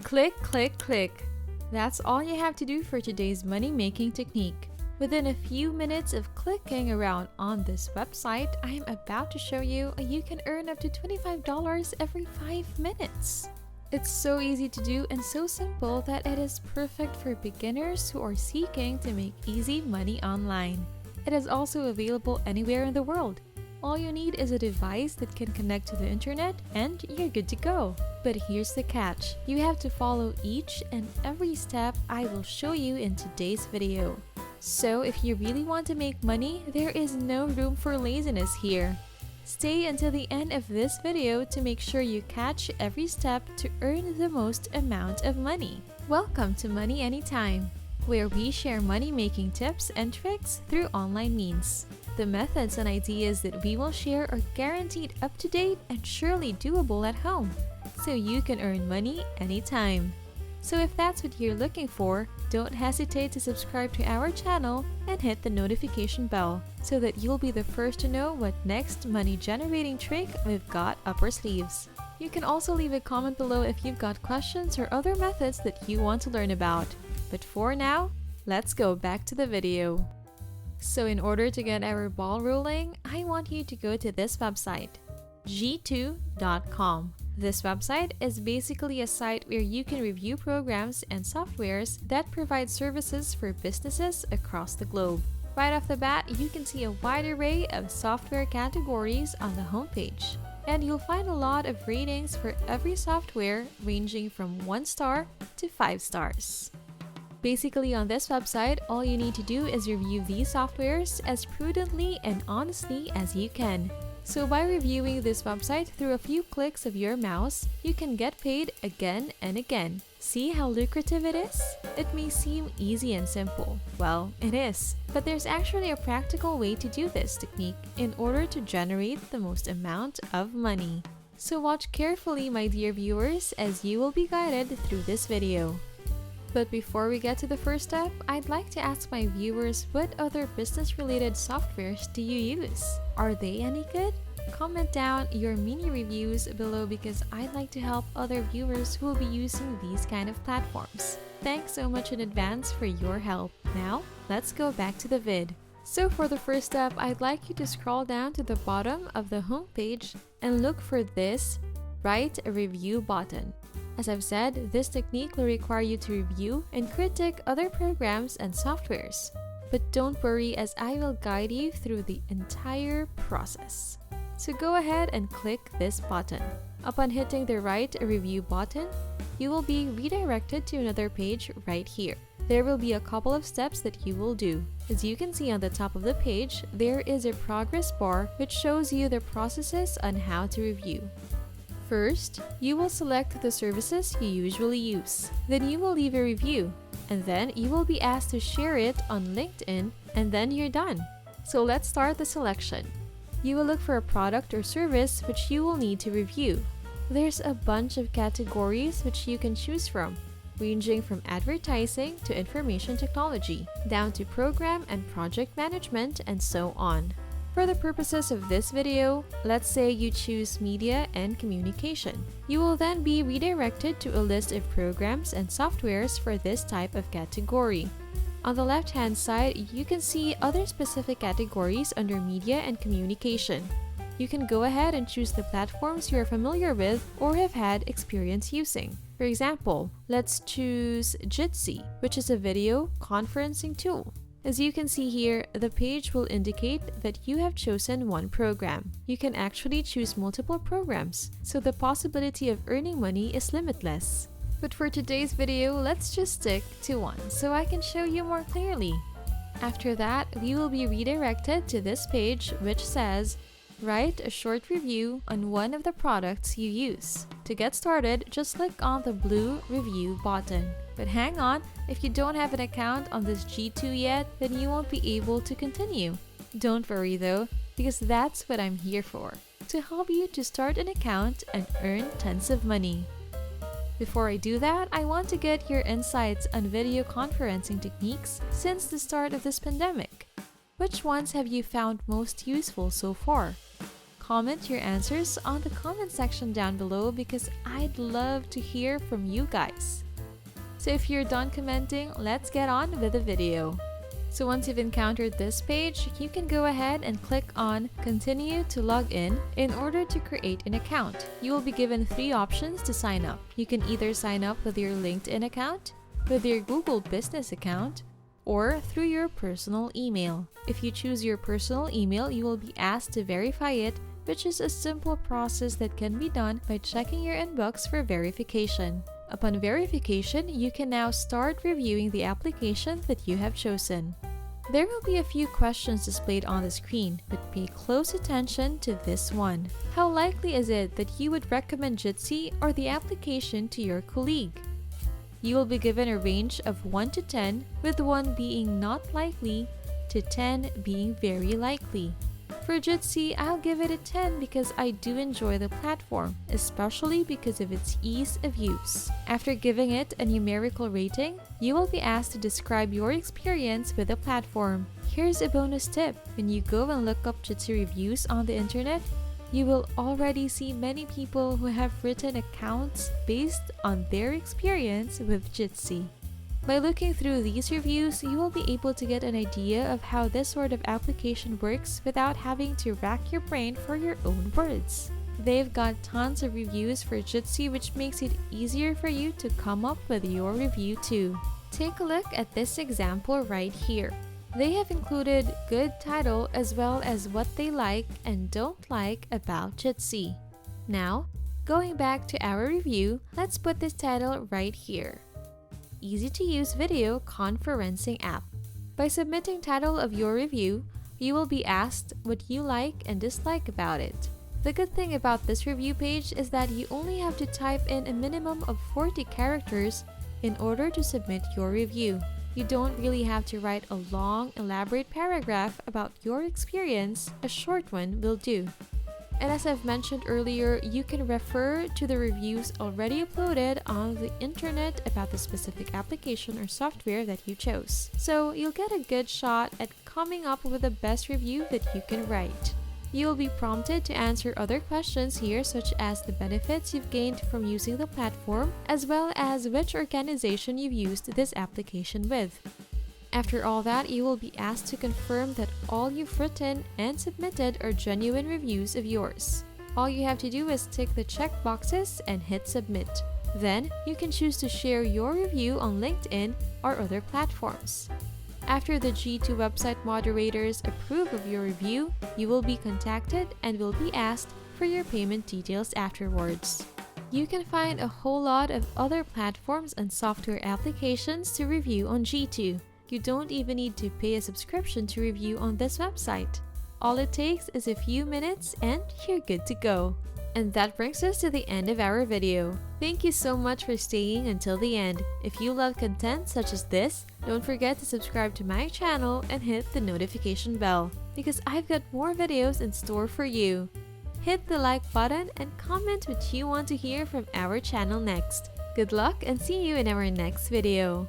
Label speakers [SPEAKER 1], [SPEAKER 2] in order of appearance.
[SPEAKER 1] Click, click, click. That's all you have to do for today's money-making technique. Within a few minutes of clicking around on this website, I am about to show you you can earn up to $25 every 5 minutes. It's so easy to do and so simple that it is perfect for beginners who are seeking to make easy money online. It is also available anywhere in the world. All you need is a device that can connect to the internet and you're good to go. But here's the catch. You have to follow each and every step I will show you in today's video. So if you really want to make money, there is no room for laziness here. Stay until the end of this video to make sure you catch every step to earn the most amount of money. Welcome to Money Anytime, where we share money-making tips and tricks through online means. The methods and ideas that we will share are guaranteed up-to-date and surely doable at home, so you can earn money anytime. So if that's what you're looking for, don't hesitate to subscribe to our channel and hit the notification bell so that you'll be the first to know what next money-generating trick we've got up our sleeves. You can also leave a comment below if you've got questions or other methods that you want to learn about. But for now, let's go back to the video. So in order to get our ball rolling, I want you to go to this website, g2.com. This website is basically a site where you can review programs and softwares that provide services for businesses across the globe. Right off the bat, you can see a wide array of software categories on the homepage. And you'll find a lot of ratings for every software ranging from 1 star to 5 stars. Basically, on this website, all you need to do is review these softwares as prudently and honestly as you can. So by reviewing this website through a few clicks of your mouse, you can get paid again and again. See how lucrative it is? It may seem easy and simple. Well, it is. But there's actually a practical way to do this technique in order to generate the most amount of money. So watch carefully, my dear viewers, as you will be guided through this video. But before we get to the first step, I'd like to ask my viewers, what other business-related softwares do you use? Are they any good? Comment down your mini reviews below because I'd like to help other viewers who will be using these kind of platforms. Thanks so much in advance for your help. Now, let's go back to the vid. So for the first step, I'd like you to scroll down to the bottom of the homepage and look for this Write a Review button. As I've said, this technique will require you to review and critique other programs and softwares. But don't worry, as I will guide you through the entire process. So go ahead and click this button. Upon hitting the Write a Review button, you will be redirected to another page right here. There will be a couple of steps that you will do. As you can see on the top of the page, there is a progress bar which shows you the processes on how to review. First, you will select the services you usually use. Then you will leave a review. And then you will be asked to share it on LinkedIn, and then you're done. So let's start the selection. You will look for a product or service which you will need to review. There's a bunch of categories which you can choose from, ranging from advertising to information technology, down to program and project management, and so on. For the purposes of this video, let's say you choose media and communication. You will then be redirected to a list of programs and softwares for this type of category. On the left-hand side, you can see other specific categories under media and communication. You can go ahead and choose the platforms you are familiar with or have had experience using. For example, let's choose Jitsi, which is a video conferencing tool. As you can see here, the page will indicate that you have chosen one program. You can actually choose multiple programs, so the possibility of earning money is limitless. But for today's video, let's just stick to one so I can show you more clearly. After that, we will be redirected to this page which says, Write a short review on one of the products you use. To get started, just click on the blue review button. But hang on, if you don't have an account on this G2 yet, then you won't be able to continue. Don't worry though, because that's what I'm here for, to help you to start an account and earn tons of money. Before I do that, I want to get your insights on video conferencing techniques since the start of this pandemic. Which ones have you found most useful so far? comment your answers on the comment section down below because I'd love to hear from you guys. So if you're done commenting, let's get on with the video. So once you've encountered this page, you can go ahead and click on Continue to log in order to create an account. You will be given 3 options to sign up. You can either sign up with your LinkedIn account, with your Google Business account, or through your personal email. If you choose your personal email, you will be asked to verify it, which is a simple process that can be done by checking your inbox for verification. Upon verification, you can now start reviewing the application that you have chosen. There will be a few questions displayed on the screen, but pay close attention to this one. How likely is it that you would recommend Jitsi or the application to your colleague? You will be given a range of 1 to 10, with 1 being not likely to 10 being very likely. For Jitsi, I'll give it a 10 because I do enjoy the platform, especially because of its ease of use. After giving it a numerical rating, you will be asked to describe your experience with the platform. Here's a bonus tip. When you go and look up Jitsi reviews on the internet, you will already see many people who have written accounts based on their experience with Jitsi. By looking through these reviews, you will be able to get an idea of how this sort of application works without having to rack your brain for your own words. They've got tons of reviews for Jitsi, which makes it easier for you to come up with your review too. Take a look at this example right here. They have included good title as well as what they like and don't like about Jitsi. Now, going back to our review, let's put this title right here. Easy to use video conferencing app. By submitting title of your review, you will be asked what you like and dislike about it. The good thing about this review page is that you only have to type in a minimum of 40 characters in order to submit your review. You don't really have to write a long, elaborate paragraph about your experience. A short one will do. And as I've mentioned earlier, you can refer to the reviews already uploaded on the internet about the specific application or software that you chose. So you'll get a good shot at coming up with the best review that you can write. You will be prompted to answer other questions here, such as the benefits you've gained from using the platform, as well as which organization you've used this application with. After all that, you will be asked to confirm that all you've written and submitted are genuine reviews of yours. All you have to do is tick the check boxes and hit submit. Then, you can choose to share your review on LinkedIn or other platforms. After the G2 website moderators approve of your review, you will be contacted and will be asked for your payment details afterwards. You can find a whole lot of other platforms and software applications to review on G2. You don't even need to pay a subscription to review on this website. All it takes is a few minutes and you're good to go. And that brings us to the end of our video. Thank you so much for staying until the end. If you love content such as this, don't forget to subscribe to my channel and hit the notification bell because I've got more videos in store for you. Hit the like button and comment what you want to hear from our channel next. Good luck and see you in our next video.